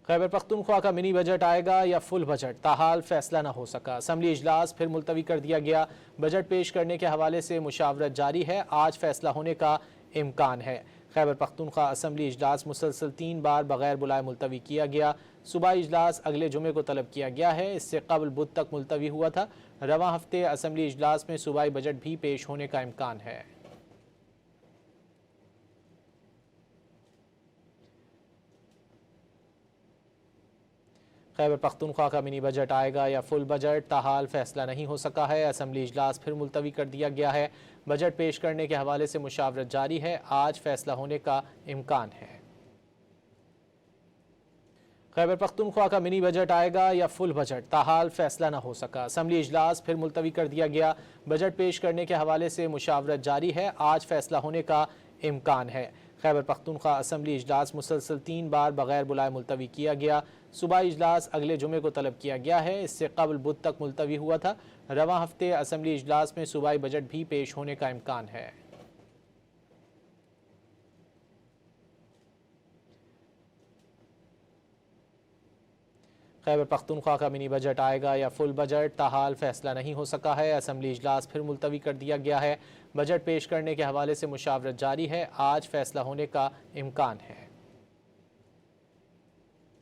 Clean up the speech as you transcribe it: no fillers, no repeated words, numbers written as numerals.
खैबर पख्तूनख्वा का mini budget आएगा या फुल बजट, ताहाल फैसला न हो सका। असम्बली इजलास फिर मुलतवी कर दिया गया। बजट पेश करने के हवाले से मुशावरत जारी है, आज फैसला होने का इम्कान है। खैबर पख्तूनख्वा असम्बली इजलास मुसलसल 3 बार बगैर बुलाए मुलतवी किया गया। सुबह इजलास अगले जुमे को तलब किया गया है। इससे कबल बुध तक मुलतवी हुआ था। रवां हफ्ते असम्बली इजलास में सूबाई बजट भी पेश होने का इम्कान है। खैबर पख्तूनख्वा का मिनी बजट आएगा या फुल बजट, ताहाल फैसला नहीं हो सका है। असम्बली इजलास फिर मुलतवी कर दिया गया है। बजट पेश करने के हवाले से मुशावरत जारी है, आज फैसला होने का इम्कान है। खैबर पख्तूनख्वा का मिनी बजट आएगा या फुल बजट, ताहाल फैसला न हो सका। असम्बली इजलास फिर मुलतवी कर दिया गया। बजट पेश करने के हवाले से मुशावरत जारी है, आज फैसला होने का इम्कान है। खैबर पख्तूनख्वा असम्बली इजलास मुसलसल 3 बार बगैर बुलाए मुलतवी किया गया। सुबह इजलास अगले जुमे को तलब किया गया है। इससे कबल बुध तक मुलतवी हुआ था। रवां हफ्ते असम्बली इजलास में सूबाई बजट भी पेश होने का इम्कान है। खैबर पख्तूनख्वा का मिनी बजट आएगा या फुल बजट, ताहाल फैसला नहीं हो सका है। असम्बली इजलास फिर मुलतवी कर दिया गया है। बजट पेश करने के हवाले से मुशावरत जारी है, आज फैसला होने का इम्कान है।